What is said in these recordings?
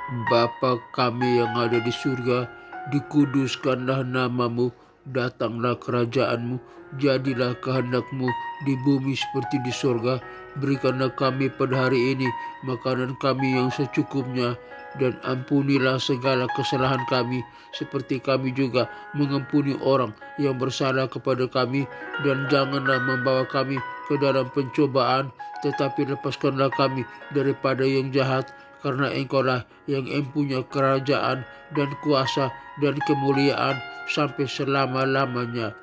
Bapa kami yang ada di surga, dikuduskanlah namamu, datanglah kerajaanmu, jadilah kehendakmu di bumi seperti di surga. Berikanlah kami pada hari ini makanan kami yang secukupnya, dan ampunilah segala kesalahan kami, seperti kami juga mengampuni orang yang bersalah kepada kami. Dan janganlah membawa kami ke dalam pencobaan, tetapi lepaskanlah kami daripada yang jahat, karena Engkaulah yang empunya kerajaan dan kuasa dan kemuliaan sampai selama-lamanya.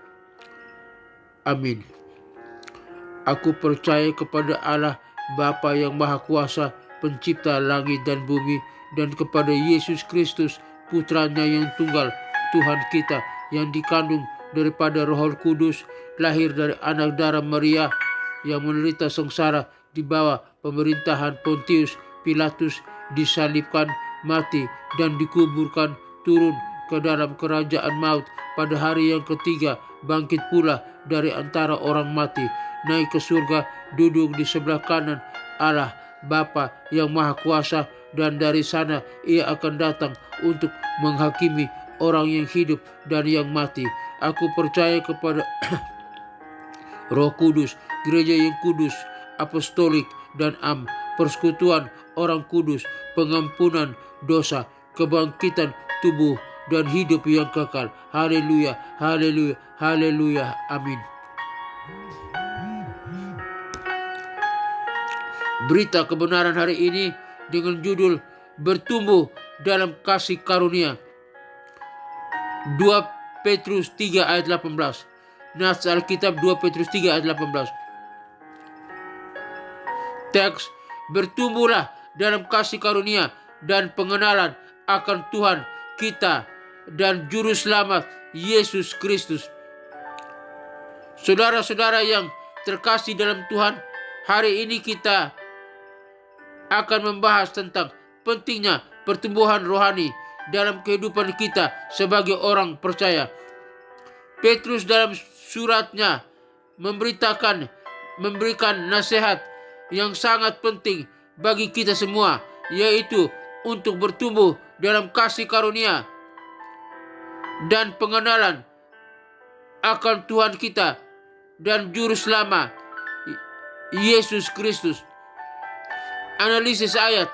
Amin. Aku percaya kepada Allah Bapa yang Maha Kuasa, pencipta langit dan bumi, dan kepada Yesus Kristus, putranya yang tunggal, Tuhan kita, yang dikandung daripada Roh Kudus, lahir dari anak darah Maria, yang menderita sengsara di bawah pemerintahan Pontius Pilatus, disalibkan, mati, dan dikuburkan, turun ke dalam kerajaan maut, pada hari yang ketiga bangkit pula dari antara orang mati, naik ke surga, duduk di sebelah kanan Allah Bapa yang Maha Kuasa, dan dari sana ia akan datang untuk menghakimi orang yang hidup dan yang mati. Aku percaya kepada Roh Kudus, gereja yang kudus, apostolik dan persekutuan orang kudus, pengampunan dosa, kebangkitan tubuh, dan hidup yang kekal. Haleluya, haleluya, haleluya, amin. Berita kebenaran hari ini dengan judul Bertumbuh dalam Kasih Karunia. 2 Petrus 3 ayat 18. Nas Alkitab 2 Petrus 3 ayat 18. Teks, bertumbuhlah dalam kasih karunia dan pengenalan akan Tuhan kita dan Juru Selamat Yesus Kristus. Saudara-saudara yang terkasih dalam Tuhan, hari ini kita akan membahas tentang pentingnya pertumbuhan rohani dalam kehidupan kita sebagai orang percaya. Petrus dalam suratnya memberikan nasihat yang sangat penting bagi kita semua, yaitu untuk bertumbuh dalam kasih karunia dan pengenalan akan Tuhan kita dan Juru Selamat Yesus Kristus. Analisis ayat.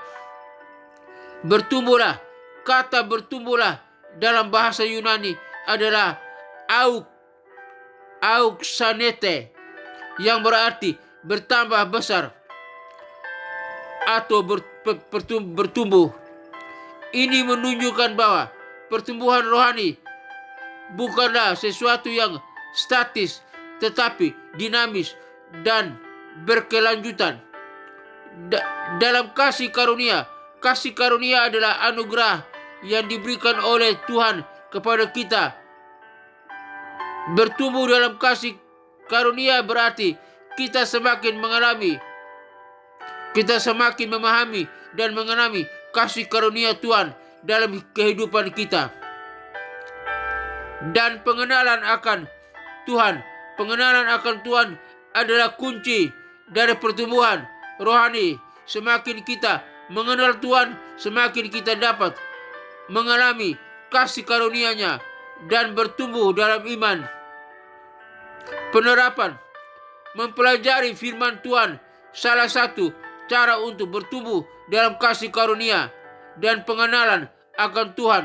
Bertumbuhlah. Kata bertumbuhlah dalam bahasa Yunani adalah auksanete, yang berarti bertambah besar atau bertumbuh. Ini menunjukkan bahwa pertumbuhan rohani bukanlah sesuatu yang statis, tetapi dinamis dan berkelanjutan. Dalam kasih karunia adalah anugerah yang diberikan oleh Tuhan kepada kita. Bertumbuh dalam kasih karunia berarti kita semakin memahami dan mengalami kasih karunia Tuhan dalam kehidupan kita. Dan pengenalan akan Tuhan adalah kunci dari pertumbuhan rohani. Semakin kita mengenal Tuhan, semakin kita dapat mengalami kasih karunia-Nya dan bertumbuh dalam iman. Penerapan, mempelajari firman Tuhan. Salah satu cara untuk bertumbuh dalam kasih karunia dan pengenalan akan Tuhan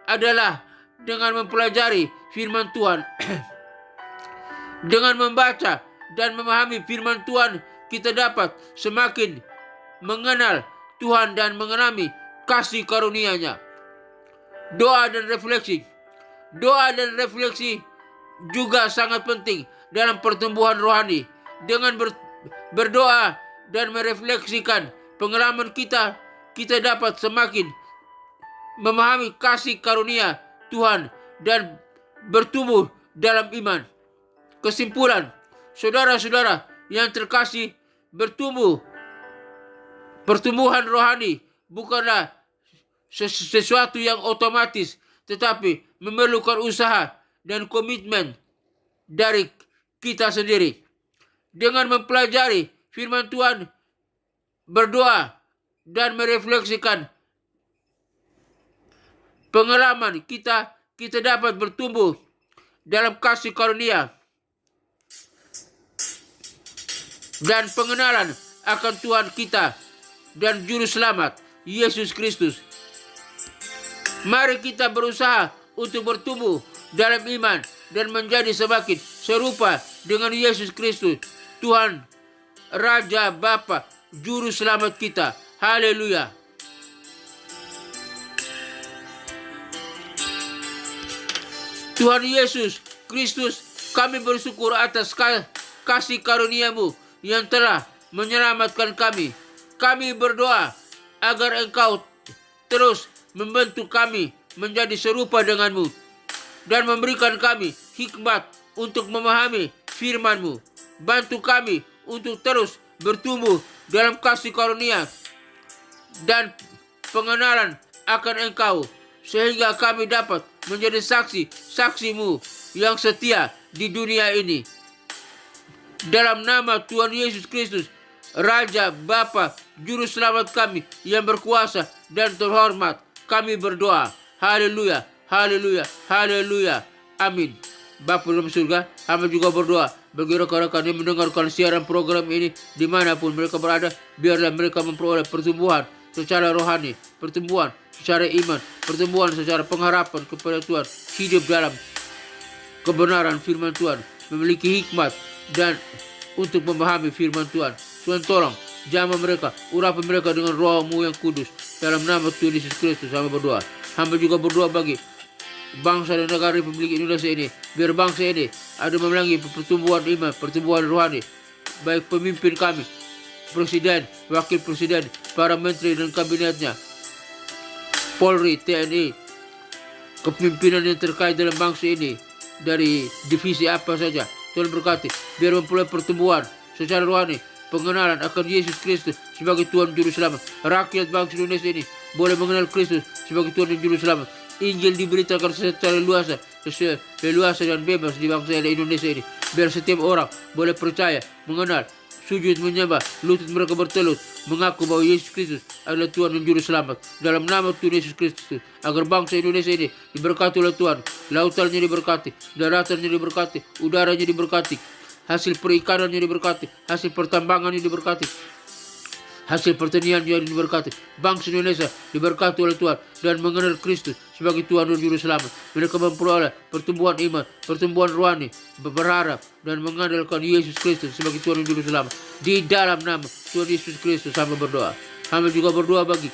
adalah dengan mempelajari firman Tuhan. Dengan membaca dan memahami firman Tuhan, kita dapat semakin mengenal Tuhan dan mengalami kasih karunia-Nya. Doa dan refleksi juga sangat penting dalam pertumbuhan rohani. Dengan berdoa dan merefleksikan pengalaman kita dapat semakin memahami kasih karunia Tuhan dan bertumbuh dalam iman. Kesimpulan, saudara-saudara yang terkasih, pertumbuhan rohani bukanlah sesuatu yang otomatis, tetapi memerlukan usaha dan komitmen dari kita sendiri. Dengan mempelajari firman Tuhan, berdoa, dan merefleksikan pengalaman kita dapat bertumbuh dalam kasih karunia dan pengenalan akan Tuhan kita dan Juru Selamat, Yesus Kristus. Mari kita berusaha untuk bertumbuh dalam iman dan menjadi semakin serupa dengan Yesus Kristus, Tuhan, Raja, Bapa, Juru Selamat kita. Haleluya. Tuhan Yesus Kristus, kami bersyukur atas kasih karunia-Mu yang telah menyelamatkan kami. Kami berdoa agar Engkau terus membentuk kami menjadi serupa dengan-Mu dan memberikan kami hikmat untuk memahami firman-Mu. Bantu kami untuk terus bertumbuh dalam kasih karunia dan pengenalan akan Engkau, sehingga kami dapat menjadi saksi-Mu yang setia di dunia ini. Dalam nama Tuhan Yesus Kristus, Raja, Bapa, Juru Selamat kami yang berkuasa dan terhormat, kami berdoa. Haleluya, haleluya, haleluya. Amin. Bapa dalam surga, hamba juga berdoa bagi rekan-rekan yang mendengarkan siaran program ini dimanapun mereka berada, biarlah mereka memperoleh pertumbuhan secara rohani, pertumbuhan secara iman, pertumbuhan secara pengharapan kepada Tuhan, hidup dalam kebenaran firman Tuhan, memiliki hikmat dan untuk memahami firman Tuhan. Tuhan tolong jamah mereka, urapi mereka dengan roh-Mu yang kudus. Dalam nama Tuhan Yesus Kristus hamba berdoa. Hamba juga berdoa bagi bangsa dan negara Republik Indonesia ini, biar bangsa ini ada memelangi pertumbuhan iman, pertumbuhan rohani, baik pemimpin kami, presiden, wakil presiden, para menteri dan kabinetnya, Polri, TNI, kepemimpinan yang terkait dalam bangsa ini, dari divisi apa saja, Tuhan berkati, biar memperoleh pertumbuhan secara rohani, pengenalan akan Yesus Kristus sebagai Tuhan Juru Selamat. Rakyat bangsa Indonesia ini boleh mengenal Kristus sebagai Tuhan dan Juru Selamat. Injil diberitakan secara luasa dan bebas di bangsa Indonesia ini. Biar setiap orang boleh percaya, mengenal, sujud menyembah, lutut mereka bertelut, mengaku bahwa Yesus Kristus adalah Tuhan dan Juru Selamat. Dalam nama Tuhan Yesus Kristus, agar bangsa Indonesia ini diberkati oleh Tuhan, lautannya diberkati, daratannya diberkati, udaranya diberkati, hasil perikanannya diberkati, hasil pertambangannya diberkati, hasil pertanian yang diberkati. Bangsa Indonesia diberkati oleh Tuhan dan mengenal Kristus sebagai Tuhan dan Juru Selamat. Mereka memperoleh pertumbuhan iman, pertumbuhan rohani, berharap dan mengandalkan Yesus Kristus sebagai Tuhan dan Juru Selamat. Di dalam nama Tuhan Yesus Kristus hamba berdoa. Hamba juga berdoa bagi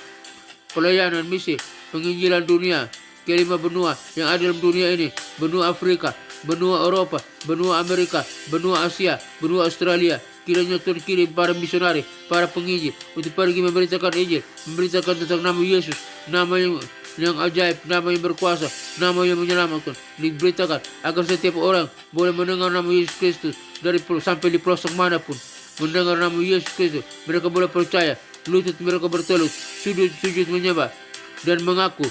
pelayanan misi penginjilan dunia ke 5 benua yang ada dalam dunia ini, benua Afrika, benua Eropa, benua Amerika, benua Asia, benua Australia. Kiranya Tuhan kirim para misionari, para penginjil untuk pergi memberitakan Injil, memberitakan tentang nama Yesus, nama yang ajaib, nama yang berkuasa, nama yang menyelamatkan. Diberitakan agar setiap orang boleh mendengar nama Yesus Kristus sampai di pelosok manapun. Mendengar nama Yesus Kristus, mereka boleh percaya, lutut mereka bertelut, sujud menyembah dan mengaku.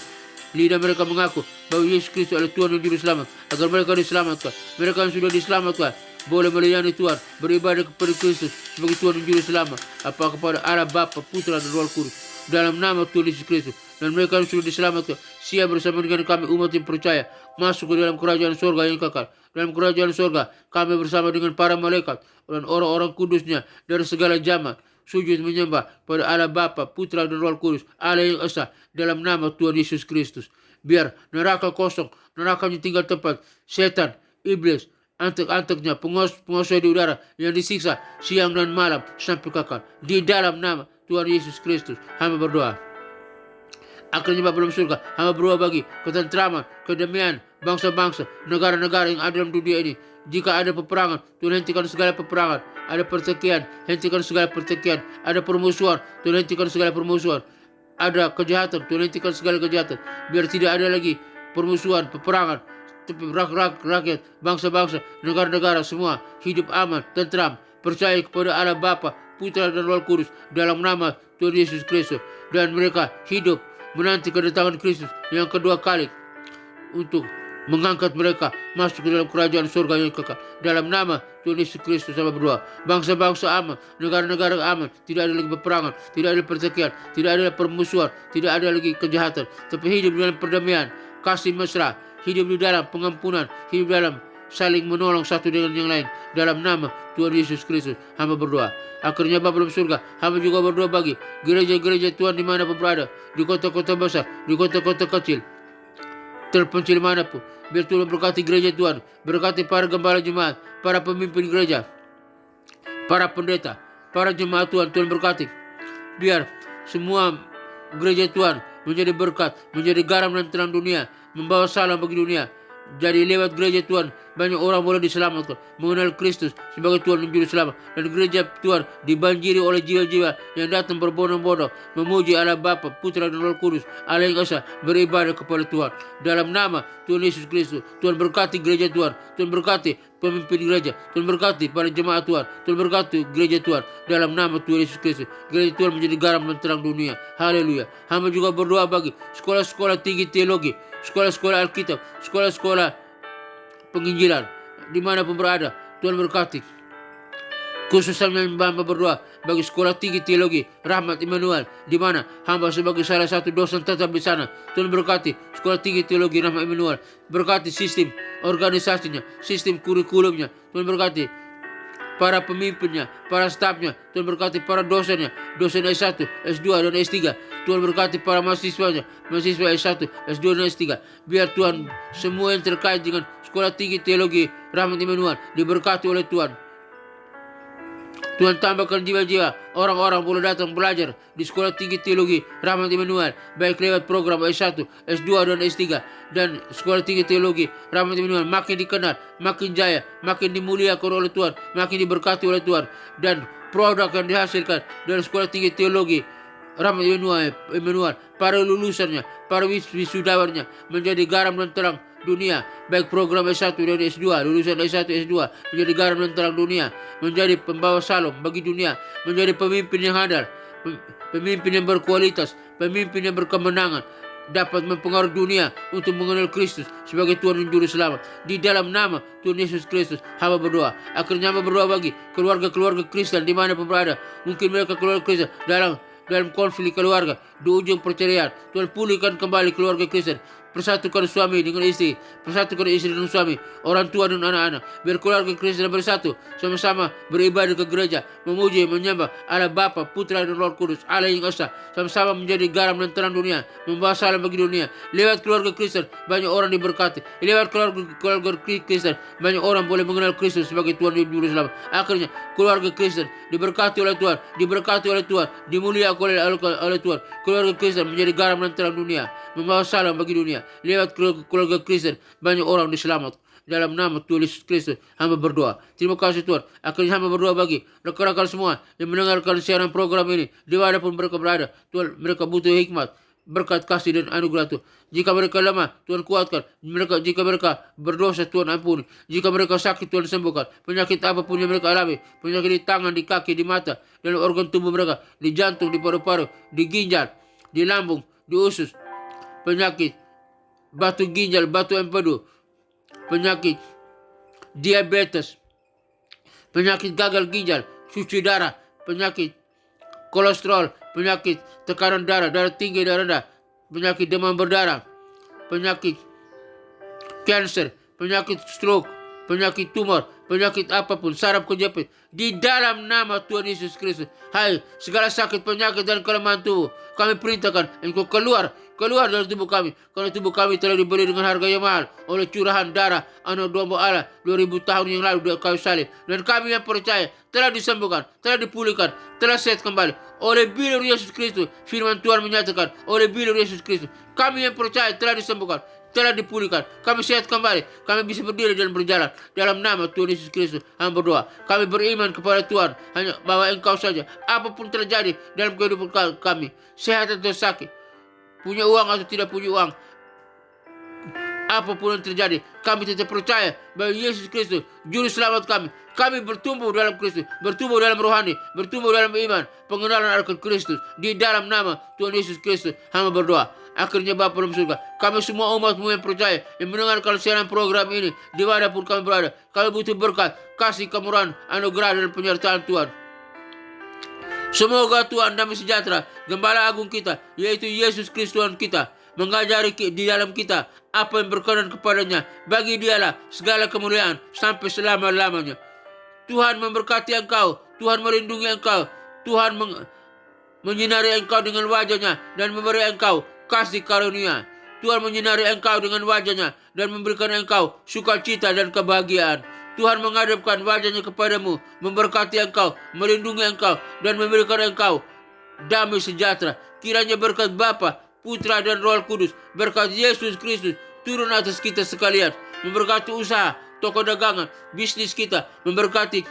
Lidah mereka mengaku bahwa Yesus Kristus adalah Tuhan dan Juru Selamat, agar mereka diselamatkan. Mereka yang sudah diselamatkan boleh melayani Tuhan, beribadah kepada Kristus sebagai Tuhan dan Juru Selamat, apa kepada Allah Bapa, Putra dan Roh Kudus. Dalam nama Tuhan Yesus Kristus, dan mereka yang sudah diselamatkan siap bersama dengan kami umat yang percaya masuk ke dalam kerajaan surga yang kekal. Dalam kerajaan surga kami bersama dengan para malaikat dan orang-orang kudusnya dari segala zaman, sujud menyembah pada Allah Bapa, Putra dan Roh Kudus, Allah yang esa, dalam nama Tuhan Yesus Kristus. Biar neraka kosong, nerakanya tinggal tempat setan, iblis, antek-anteknya, penguasa di udara yang disiksa siang dan malam sampai kekal. Di dalam nama Tuhan Yesus Kristus hamba berdoa. Akhirnya Bapa dalam surga, hamba berdoa bagi ketentraman, kedamaian bangsa-bangsa, negara-negara yang ada dalam dunia ini. Jika ada peperangan, Tuhan hentikan segala peperangan. Ada pertikaian, hentikan segala pertikaian. Ada permusuhan, Tuhan hentikan segala permusuhan. Ada kejahatan, Tuhan hentikan segala kejahatan. Biar tidak ada lagi permusuhan, peperangan. Rakyat, bangsa-bangsa, negara-negara semua hidup aman, tentram, percaya kepada Allah Bapa, Putra dan Roh Kudus dalam nama Tuhan Yesus Kristus. Dan mereka hidup menanti kedatangan Kristus yang kedua kali untuk mengangkat mereka masuk ke dalam kerajaan surga yang kekal. Dalam nama Tuhan Yesus Kristus sama berdoa. Bangsa-bangsa aman, negara-negara aman, tidak ada lagi peperangan, tidak ada pertikaian, tidak ada permusuhan, tidak ada lagi kejahatan, tapi hidup dalam perdamaian, kasih mesra, hidup di dalam pengampunan, hidup dalam saling menolong satu dengan yang lain. Dalam nama Tuhan Yesus Kristus hamba berdoa. Akhirnya Bapa dalam surga, hamba juga berdoa bagi gereja-gereja Tuhan dimanapun berada, di kota-kota besar, di kota-kota kecil, terpencil manapun. Biar Tuhan berkati gereja Tuhan, berkati para gembala jemaat, para pemimpin gereja, para pendeta, para jemaat Tuhan, Tuhan berkati. Biar semua gereja Tuhan menjadi berkat, menjadi garam dan terang dunia, membawa salam bagi dunia. Jadi lewat gereja Tuhan banyak orang boleh diselamatkan, mengenal Kristus sebagai Tuhan dan Juru Selamat. Dan gereja Tuhan dibanjiri oleh jiwa-jiwa yang datang berbondong-bondong memuji Allah Bapa, Putra dan Roh Kudus, Allah yang Esa, beribadah kepada Tuhan. Dalam nama Tuhan Yesus Kristus, Tuhan berkati gereja Tuhan, Tuhan berkati pemimpin gereja, Tuhan berkati para jemaat Tuhan, Tuhan berkati gereja Tuhan. Dalam nama Tuhan Yesus Kristus, gereja Tuhan menjadi garam dan terang dunia. Haleluya. Hamba juga berdoa bagi sekolah-sekolah tinggi teologi, sekolah-sekolah Alkitab, sekolah-sekolah penginjilan, dimanapun berada, Tuhan berkati. Khususnya hamba berdoa bagi sekolah tinggi teologi Rahmat Immanuel, di mana hamba sebagai salah satu dosen tetap di sana. Tuhan berkati sekolah tinggi teologi Rahmat Immanuel, berkati sistem organisasinya, sistem kurikulumnya. Tuhan berkati para pemimpinnya, para stafnya. Tuhan berkati para dosennya, dosen S1, S2 dan S3. Tuhan berkati para mahasiswanya, mahasiswa S1, S2 dan S3. Biar Tuhan semua yang terkait dengan sekolah tinggi teologi Rahmat Immanuel diberkati oleh Tuhan. Tuhan tambahkan jiwa-jiwa orang-orang boleh datang belajar di sekolah tinggi teologi Rahmat Immanuel, baik lewat program S1, S2 dan S3. Dan sekolah tinggi teologi Rahmat Immanuel makin dikenal, makin jaya, makin dimuliakan oleh Tuhan, makin diberkati oleh Tuhan. Dan produk yang dihasilkan dari sekolah tinggi teologi Rahmat Immanuel, para lulusannya, para wisudawannya menjadi garam dan terang dunia, baik program S1 dan S2, lulusan S1 S2 menjadi garam dan terang dunia, menjadi pembawa salam bagi dunia, menjadi pemimpin yang handal, pemimpin yang berkualitas, pemimpin yang berkemenangan, dapat mempengaruhi dunia untuk mengenal Kristus sebagai Tuhan dan Juru Selamat. Di dalam nama Tuhan Yesus Kristus hamba berdoa. Akhirnya hamba berdoa bagi keluarga-keluarga Kristen dimanapun berada. Mungkin mereka keluarga Kristen dalam konflik keluarga, di ujung perceraian. Tuhan pulihkan kembali keluarga Kristen, persatukan suami dengan istri, persatukan istri dengan suami, orang tua dan anak-anak. Biar keluarga Kristen bersatu, sama-sama beribadah ke gereja, memuji, menyembah Allah Bapa, Putra dan Roh Kudus, Allah yang Esa, sama-sama menjadi garam dan terang dunia, membawa salam bagi dunia. Lewat keluarga Kristen banyak orang diberkati. Lewat keluarga Kristen banyak orang boleh mengenal Kristus sebagai Tuhan dan Juru Selamat. Akhirnya keluarga Kristen diberkati oleh Tuhan, diberkati oleh Tuhan, dimuliakan oleh Tuhan. Keluarga Kristen menjadi garam dan terang dunia, membawa salam bagi dunia. Lewat keluarga Kristen banyak orang diselamatkan. Dalam nama Tuhan Yesus Kristus hamba berdoa. Terima kasih Tuhan. Akhirnya hamba berdoa bagi rekan-rekan semua yang mendengarkan siaran program ini dimanapun mereka berada. Tuhan, mereka butuh hikmat, berkat, kasih dan anugerah Tuhan. Jika mereka lemah, Tuhan kuatkan. Jika mereka berdosa, Tuhan ampuni. Jika mereka sakit, Tuhan sembuhkan. Penyakit apapun yang mereka alami, penyakit di tangan, di kaki, di mata, dalam organ tubuh mereka, di jantung, di paru-paru, di ginjal, di lambung, di usus, penyakit batu ginjal, batu empedu, penyakit diabetes, penyakit gagal ginjal, cuci darah, penyakit kolesterol, penyakit tekanan darah, darah tinggi, darah rendah, penyakit demam berdarah, penyakit kanker, penyakit stroke, penyakit tumor, penyakit apapun, saraf kejepit, di dalam nama Tuhan Yesus Kristus. Hai, segala sakit, penyakit dan kelemahan tubuh, kami perintahkan engkau keluar dari tubuh kami, karena tubuh kami telah dibeli dengan harga yang mahal oleh curahan darah anak domba Allah 2000 tahun yang lalu di kayu salib. Dan kami yang percaya telah disembuhkan, telah dipulihkan, telah sehat kembali oleh bilur Yesus Kristus. Firman Tuhan menyatakan oleh bilur Yesus Kristus kami yang percaya telah disembuhkan, telah dipulihkan, kami sehat kembali, kami bisa berdiri dan berjalan. Dalam nama Tuhan Yesus Kristus hamba berdoa. Kami beriman kepada Tuhan hanya bahwa Engkau saja, apapun terjadi dalam kehidupan kami, sehat atau sakit, punya uang atau tidak punya uang, apapun yang terjadi, kami tetap percaya bahwa Yesus Kristus Juru Selamat kami. Kami bertumbuh dalam Kristus, bertumbuh dalam rohani, bertumbuh dalam iman, pengenalan akan Kristus. Di dalam nama Tuhan Yesus Kristus hamba berdoa. Akhirnya Bapa dalam surga, kami semua umat-Mu yang percaya, yang mendengarkan siaran program ini, dimanapun kami berada, kami butuh berkat, kasih, kemurahan, anugerah, dan penyertaan Tuhan. Semoga Tuhan damai sejahtera, Gembala Agung kita, yaitu Yesus Kristus Tuhan kita, mengajari di dalam kita apa yang berkenan kepadanya. Bagi Dialah segala kemuliaan sampai selama-lamanya. Tuhan memberkati engkau, Tuhan melindungi engkau, Tuhan menyinari engkau dengan wajahnya dan memberi engkau kasih karunia. Tuhan menyinari engkau dengan wajahnya dan memberikan engkau sukacita dan kebahagiaan. Tuhan menghadapkan wajahnya kepadamu, memberkati engkau, melindungi engkau, dan memberikan engkau damai sejahtera. Kiranya berkat Bapa, Putra, dan Roh Kudus, berkat Yesus Kristus turun atas kita sekalian, memberkati usaha, toko dagangan, bisnis kita, memberkati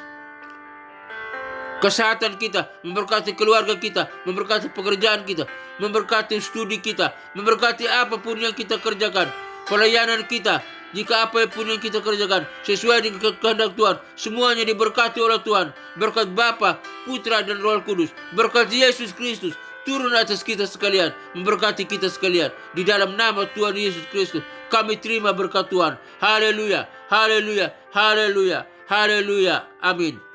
kesehatan kita, memberkati keluarga kita, memberkati pekerjaan kita, memberkati studi kita, memberkati apapun yang kita kerjakan, pelayanan kita. Jika apa pun yang kita kerjakan sesuai dengan kehendak Tuhan, semuanya diberkati oleh Tuhan. Berkat Bapa, Putra, dan Roh Kudus, berkat Yesus Kristus turun atas kita sekalian, memberkati kita sekalian. Di dalam nama Tuhan Yesus Kristus, kami terima berkat Tuhan. Haleluya, haleluya, haleluya, haleluya. Amin.